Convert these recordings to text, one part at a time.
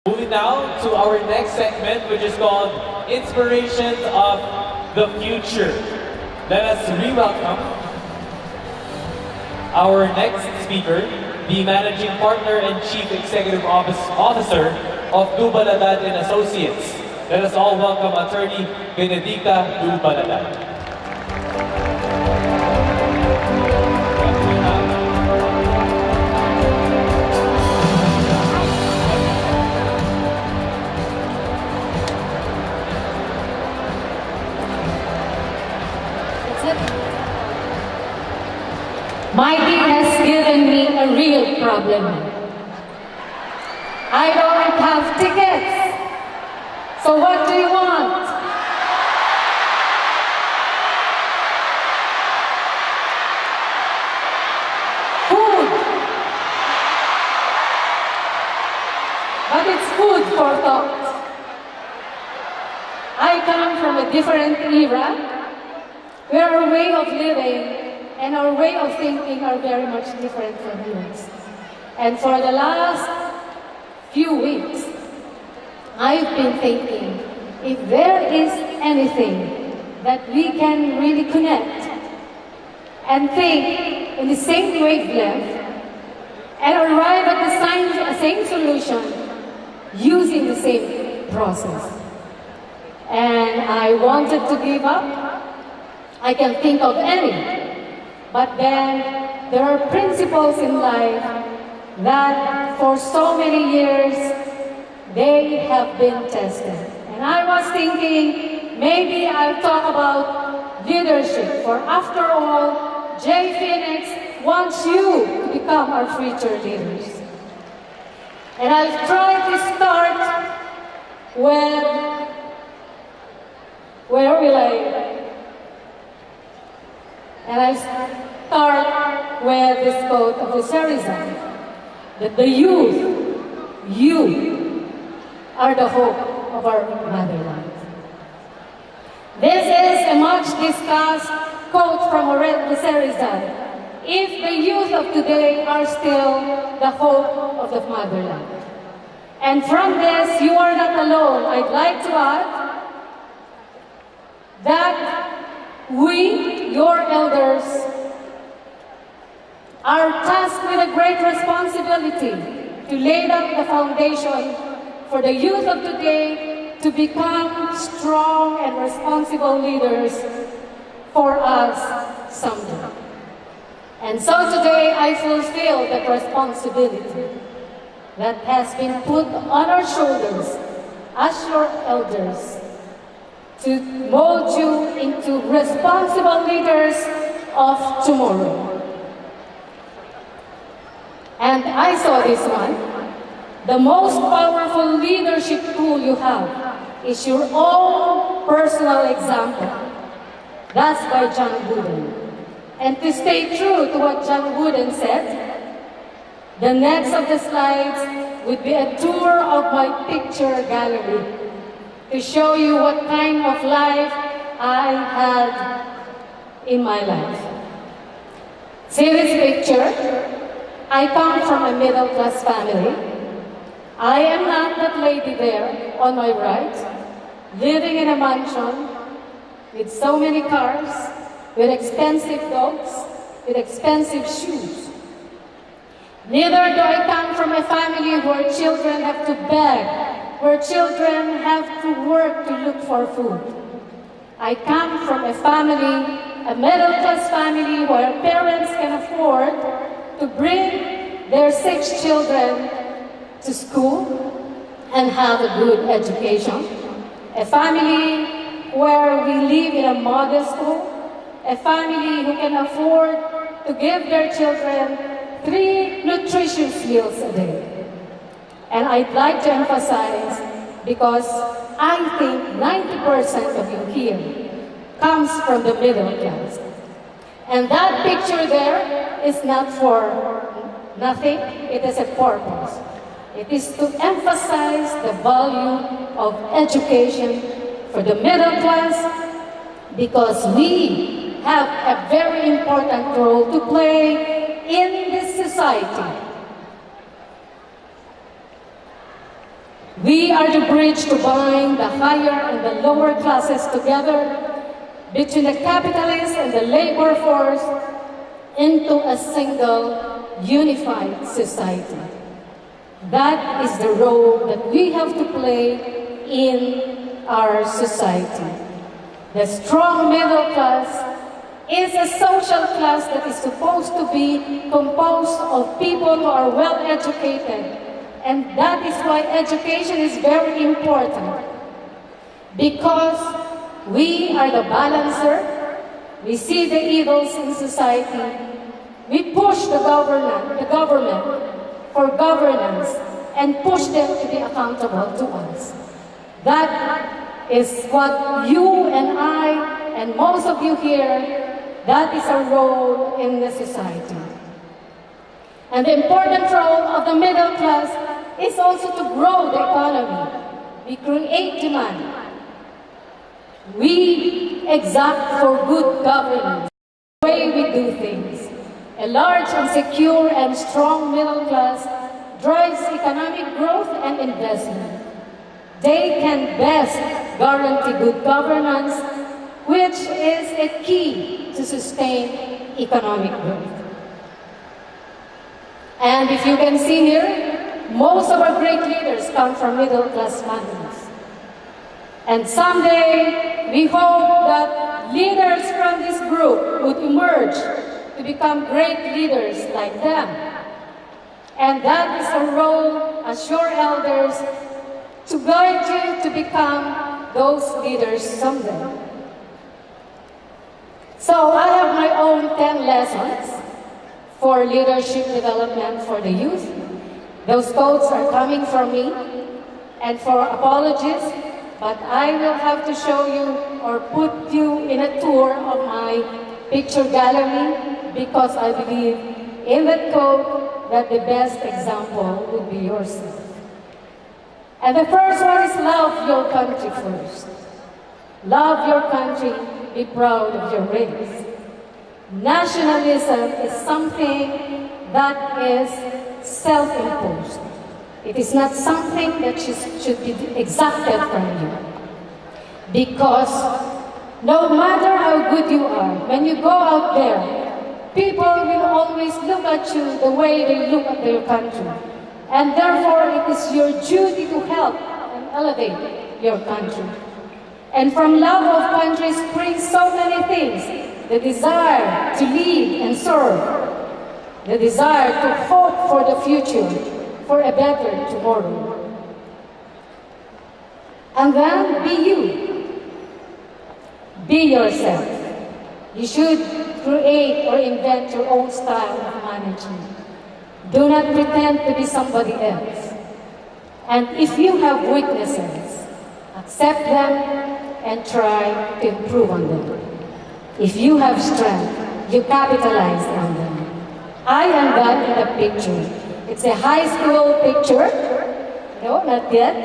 Moving now to our next segment, which is called Inspirations of the Future. Let us re-welcome our next speaker, the Managing Partner and Chief Executive Officer of Du-Baladad and Associates. Let us all welcome Attorney Benedicta Du-Baladad. My team has given me a real problem. I don't have tickets. So what do you want? Food. But it's food for thought. I come from a different era where our way of living and our way of thinking are very much different from yours. And for the last few weeks, I've been thinking, if there is anything that we can really connect and think in the same wavelength and arrive at the same solution using the same process. And I wanted to give up. I can think of any. But then, there are principles in life that for so many years, they have been tested. And I was thinking, maybe I'll talk about leadership, for after all, JFinex wants you to become our future leaders. And I'll try to start with, where will I? And I start with this quote of the Sarizan, that the youth, you are the hope of our motherland. This is a much discussed quote from the Sarizan. If the youth of today are still the hope of the motherland. And from this, you are not alone. I'd like to add that we, your elders, are tasked with a great responsibility to lay down the foundation for the youth of today to become strong and responsible leaders for us someday. And so today I fulfill that responsibility that has been put on our shoulders as your elders, to mold you into responsible leaders of tomorrow. And I saw this one. The most powerful leadership tool you have is your own personal example. That's by John Wooden. And to stay true to what John Wooden said, the next of the slides would be a tour of my picture gallery, to show you what kind of life I had in my life. See this picture? I come from a middle-class family. I am not that lady there on my right, living in a mansion with so many cars, with expensive dogs, with expensive shoes. Neither do I come from a family where children have to beg, where children have to work to look for food. I come from a family, a middle-class family, where parents can afford to bring their 6 children to school and have a good education. A family where we live in a modest home. A family who can afford to give their children 3 nutritious meals a day. And I'd like to emphasize, because I think 90% of you here comes from the middle class. And that picture there is not for nothing, it is a purpose. It is to emphasize the value of education for the middle class, because we have a very important role to play in this society. We are the bridge to bind the higher and the lower classes together, between the capitalist and the labor force, into a single, unified society. That is the role that we have to play in our society. The strong middle class is a social class that is supposed to be composed of people who are well educated. And that is why education is very important. Because we are the balancer, we see the evils in society, we push the government for governance and push them to be accountable to us. That is what you and I and most of you here, that is our role in the society. And the important role of the middle class is also to grow the economy. We create demand. We exact for good governance, the way we do things. A large and secure and strong middle class drives economic growth and investment. They can best guarantee good governance, which is a key to sustain economic growth. And if you can see here, most of our great leaders come from middle-class families. And someday, we hope that leaders from this group would emerge to become great leaders like them. And that is our role as your elders, to guide you to become those leaders someday. So I have my own 10 lessons for leadership development for the youth. Those quotes are coming from me, and for apologies, but I will have to show you or put you in a tour of my picture gallery, because I believe in that quote that the best example would be yourself. And the first one is love your country first. Love your country, be proud of your race. Nationalism is something that is self-imposed. It is not something that should be exacted from you. Because no matter how good you are, when you go out there, people will always look at you the way they look at their country. And therefore, it is your duty to help and elevate your country. And from love of country springs so many things. The desire to lead and serve. The desire to hope for the future, for a better tomorrow. And then be you. Be yourself. You should create or invent your own style of management. Do not pretend to be somebody else. And if you have weaknesses, accept them and try to improve on them. If you have strength, you capitalize on them. I am that in the picture. It's a high school picture. No, not yet.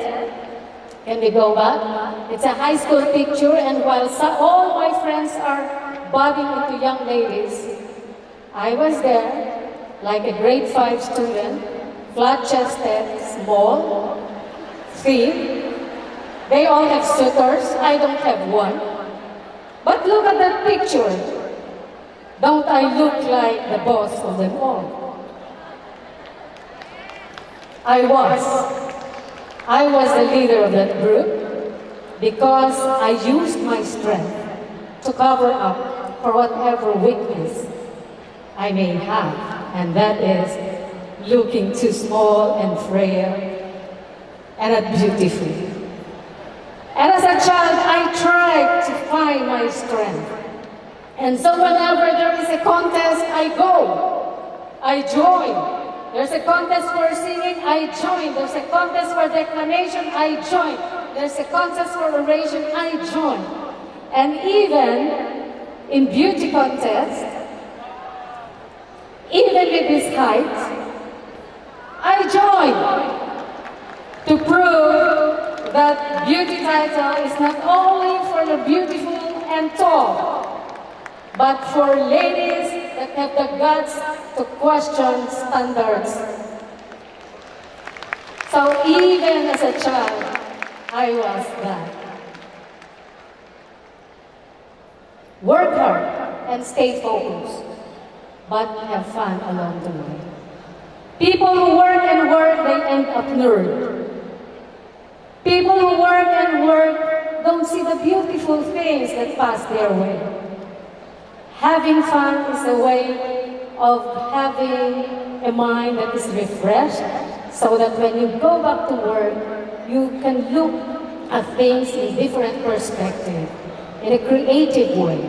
Can we go back? It's a high school picture, and while all my friends are budding into young ladies, I was there, like a grade 5 student, flat-chested, small, thin. They all have suitors. I don't have one. But look at that picture. Don't I look like the boss of them all? I was the leader of that group because I used my strength to cover up for whatever weakness I may have, and that is looking too small and frail and not beautiful. And as a child, I tried to find my strength. And so whenever there is a contest, I go. I join. There's a contest for singing, I join. There's a contest for declamation, I join. There's a contest for oration, I join. And even in beauty contest, even with this height, I join to prove that beauty title is not only for the beautiful and tall, but for ladies that have the guts to question standards. So So even as a child, I was that. Work hard and stay focused, but have fun along the way. People who work and work, they end up nerd. People who work and work don't see the beautiful things that pass their way. Having fun is a way of having a mind that is refreshed, so that when you go back to work, you can look at things in different perspective, in a creative way.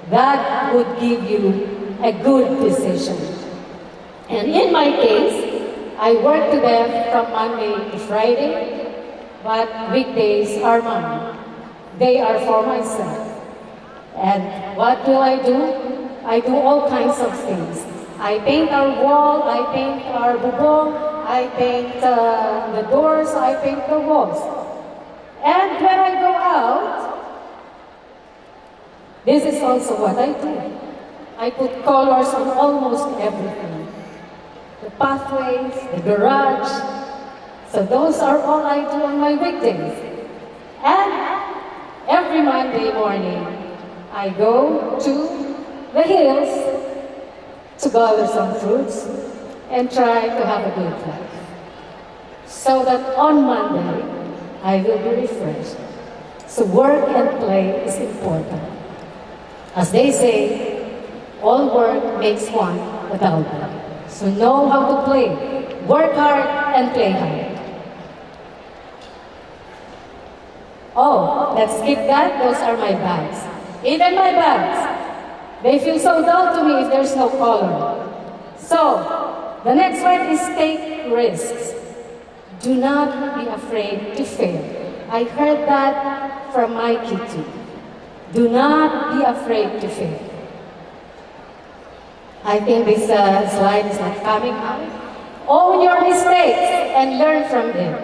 That would give you a good decision. And in my case, I work to death from Monday to Friday, but weekdays are mine. They are for myself. And what will I do? I do all kinds of things. I paint our wall, I paint our bubong, I paint the doors, I paint the walls. And when I go out, this is also what I do. I put colors on almost everything. The pathways, the garage. So those are all I do on my weekdays. And every Monday morning, I go to the hills to gather some fruits and try to have a good life. So that on Monday, I will be refreshed. So work and play is important. As they say, all work makes one a dull boy. So know how to play. Work hard and play hard. Oh, let's skip that. Those are my bags. Even my bags. They feel so dull to me if there's no color. So, the next one is take risks. Do not be afraid to fail. I heard that from my kitty. Do not be afraid to fail. I think this slide is not coming out. Own your mistakes and learn from them.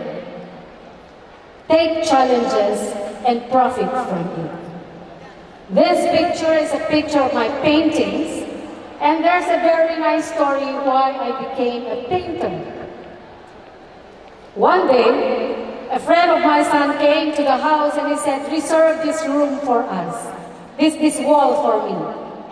Take challenges and profit from it. This picture is a picture of my paintings, and there's a very nice story why I became a painter. One day, a friend of my son came to the house and he said, reserve this room for us, this wall for me.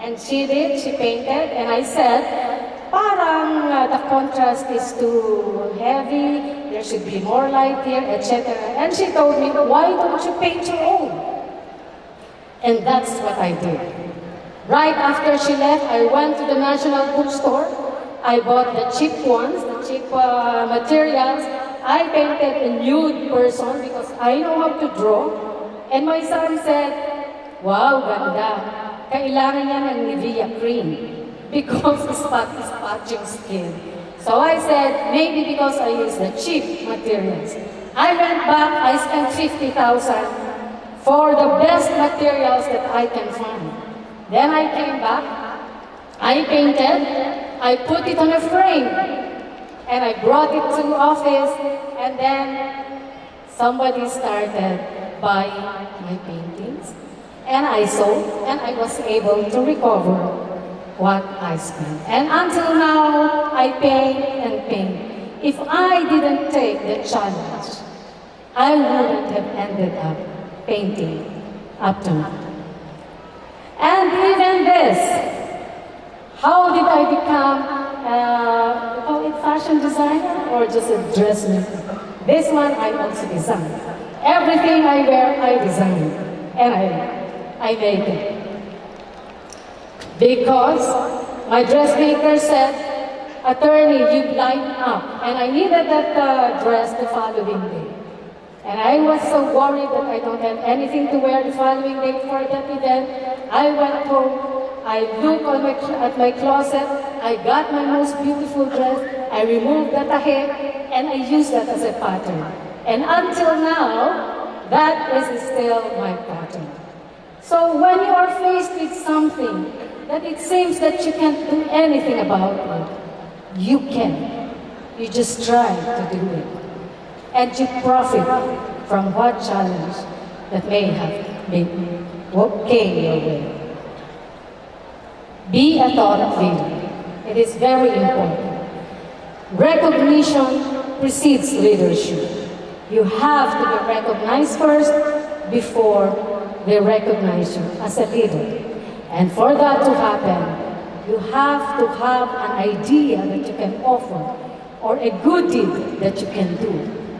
And she did, she painted, and I said, parang the contrast is too heavy, there should be more light here, etc. And she told me, why don't you paint your own? And that's what I did. Right after she left, I went to the National Bookstore. I bought the cheap ones, the cheap materials. I painted a nude person because I know how to draw. And my son said, wow, ganda. Kailangan niya ng Nivea cream because it's patching skin. So I said, maybe because I use the cheap materials. I went back, I spent 50,000 for the best materials that I can find. Then I came back, I painted, I put it on a frame, and I brought it to the office, and then somebody started buying my paintings, and I sold, and I was able to recover what I spent. And until now, I paint and paint. If I didn't take the challenge, I wouldn't have ended up painting up to now. And even this, how did I become call it fashion designer or just a dressmaker? This one I also design. Everything I wear, I design. And I make it. Because my dressmaker said, attorney, you line up. And I needed that dress the following day. And I was so worried that I don't have anything to wear the following day for that event. I went home, I looked at my closet, I got my most beautiful dress, I removed that tahe, and I used that as a pattern. And until now, that is still my pattern. So when you are faced with something that it seems that you can't do anything about it, you can. You just try to do it. And you profit from what challenge that may have been what came your way. Be a thought leader. It is very important. Recognition precedes leadership. You have to be recognized first before they recognize you as a leader. And for that to happen, you have to have an idea that you can offer, or a good deed that you can do,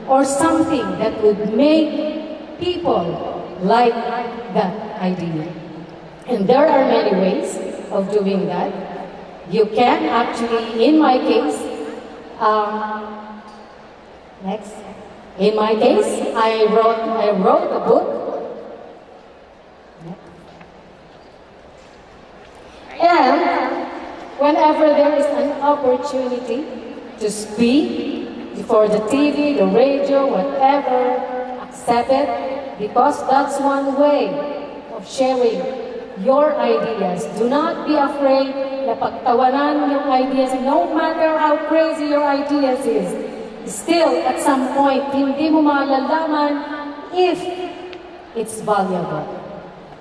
or something that would make people like that idea. And there are many ways of doing that. You can actually, in my case, next. In my case, I wrote a book. And whenever there is an opportunity to speak before the TV, the radio, whatever, accept it, because that's one way of sharing your ideas. Do not be afraid na pagtawanan yung ideas, no matter how crazy your ideas is. Still, at some point, hindi mo malalaman if it's valuable.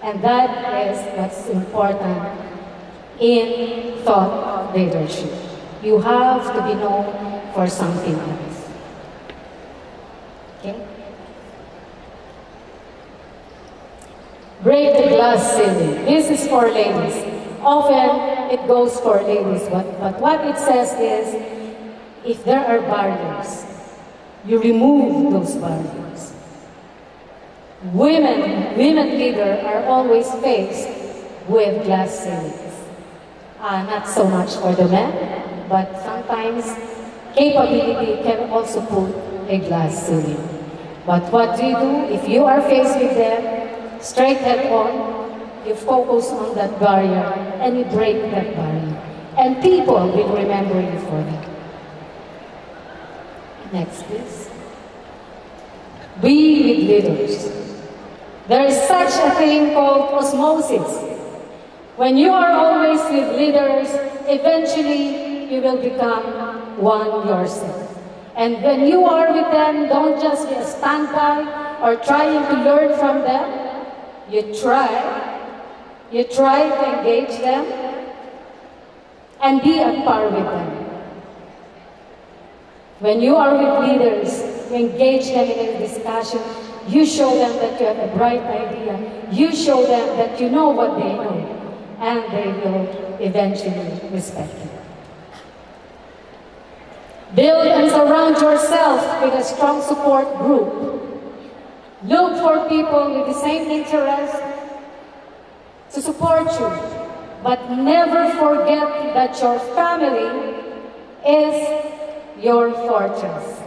And that is what's important in thought leadership. You have to be known for something else. Okay? Break the glass ceiling. This is for ladies. Often it goes for ladies, but what it says is, if there are barriers, you remove those barriers. Women leaders are always faced with glass ceilings. Not so much for the men, but sometimes capability can also put a glass ceiling. But what do you do if you are faced with them? Straight head on, you focus on that barrier and you break that barrier. And people will remember you for that. Next, please. Be with leaders. There is such a thing called osmosis. When you are always with leaders, eventually you will become one yourself. And when you are with them, don't just be a standby or trying to learn from them. You try to engage them and be at par with them. When you are with leaders, you engage them in a discussion, you show them that you have a bright idea, you show them that you know what they know, and they will eventually respect you. Build and surround yourself with a strong support group. Look for people with the same interest to support you, but never forget that your family is your fortress.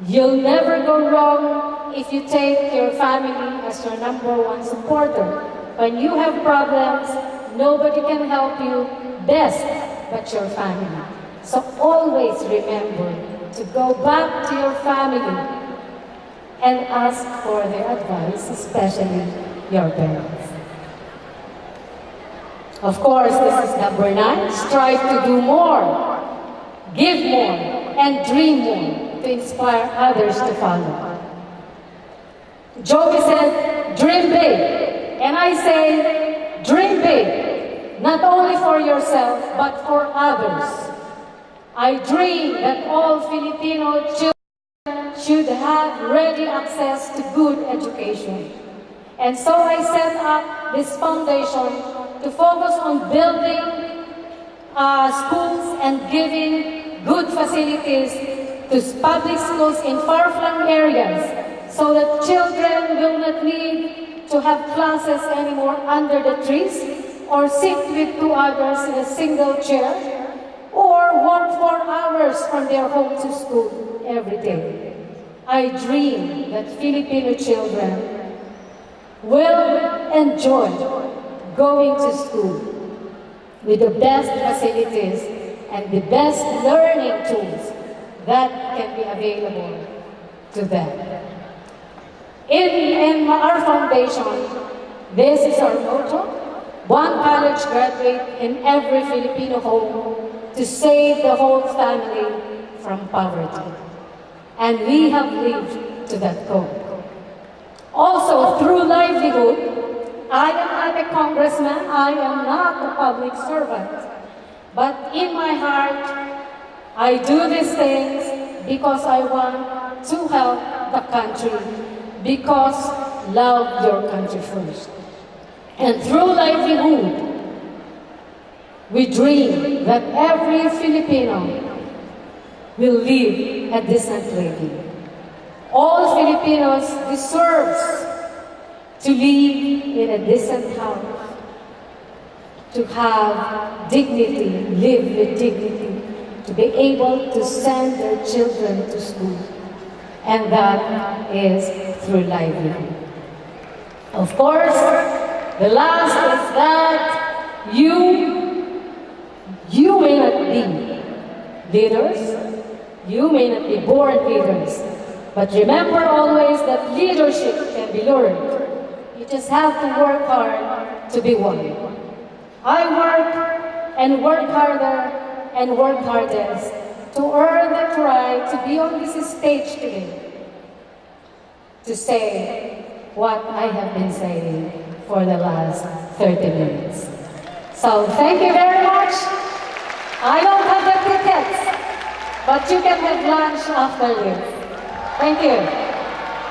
You'll never go wrong if you take your family as your #1 supporter. When you have problems, nobody can help you best but your family. So always remember to go back to your family and ask for their advice, especially your parents. Of course, this is #9. Strive to do more, give more, and dream more to inspire others to follow. Joey said, dream big. And I say, dream big, not only for yourself, but for others. I dream that all Filipino children should have ready access to good education. And so I set up this foundation to focus on building schools and giving good facilities to public schools in far-flung areas so that children will not need to have classes anymore under the trees or sit with 2 others in a single chair or walk 4 hours from their home to school every day. I dream that Filipino children will enjoy going to school with the best facilities and the best learning tools that can be available to them. In our foundation, this is our motto: one college graduate in every Filipino home to save the whole family from poverty. And we have lived to that goal. Also, through livelihood, I am not a congressman, I am not a public servant. But in my heart, I do these things because I want to help the country, because love your country first. And through livelihood, we dream that every Filipino will live a decent living. All Filipinos deserves to live in a decent house, to have dignity, live with dignity, to be able to send their children to school. And that is through livelihood. Of course, the last is that you may not be leaders, you may not be born leaders, but remember always that leadership can be learned. You just have to work hard to be one. I work and work harder and work hardest to earn the right to be on this stage today, to say what I have been saying for the last 30 minutes. So thank you very much. I don't have the tickets, but you can have lunch after this. Thank you.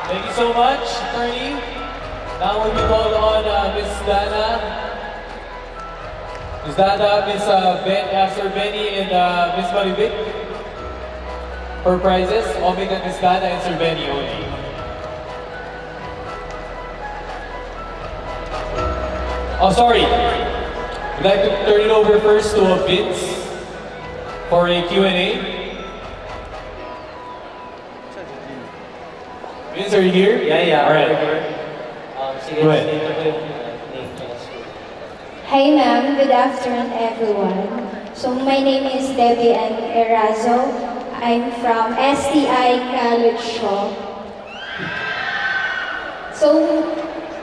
Thank you so much, Attorney. Now we call on Ms. Dana. Ms. Dana, Sir Benny, and Ms. Maribik for prizes. I'll make it Ms. Dana and Sir Benny only. Oh, sorry. I'd like to turn it over first to Vince for a Q&A. Vince, are you here? Yeah. All right. Go ahead. Hi ma'am, good afternoon everyone. So my name is Debbie Ann Erazo. I'm from STI College Shop. So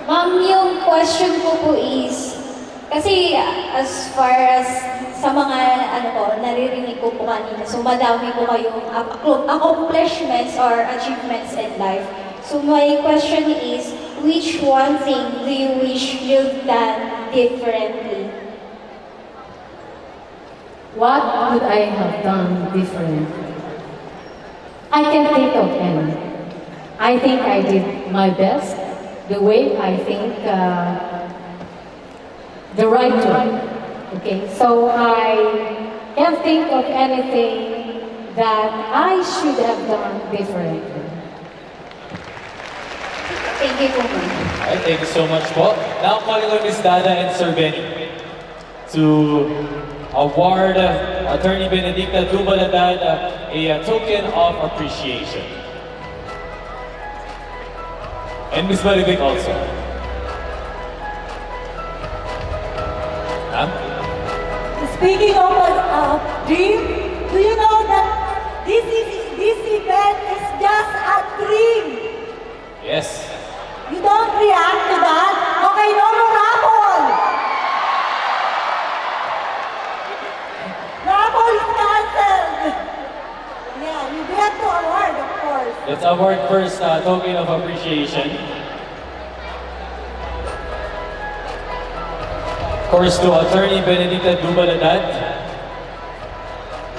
ma'am, yung question ko po is, kasi as far as sa mga naririnig ko po kanina, so madami po kayong accomplishments or achievements in life. So my question is, which one thing do you wish you've done differently? What would I have done different? I can think of any. I think I did my best, the way I think the right way. Okay, so I can't think of anything that I should have done differently. Thank you po ma'am. Alright, thank you so much po. Now calling on Ms. Dada and Sir Benny to award Attorney Benedicta Du-Baladad a token of appreciation. And Ms. Maribik also. Ma'am? Speaking of dream, do you know that this event is just a dream? Yes. You don't react to that? Okay, no raffle! Raffle is cancelled! Yeah, you have to award, of course. Let's award first token of appreciation. Of course, to Attorney Benedicta Du-Baladad.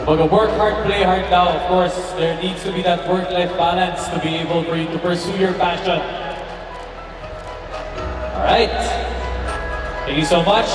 Work hard, play hard now. Of course, there needs to be that work-life balance to be able for you to pursue your passion. All right. Thank you so much.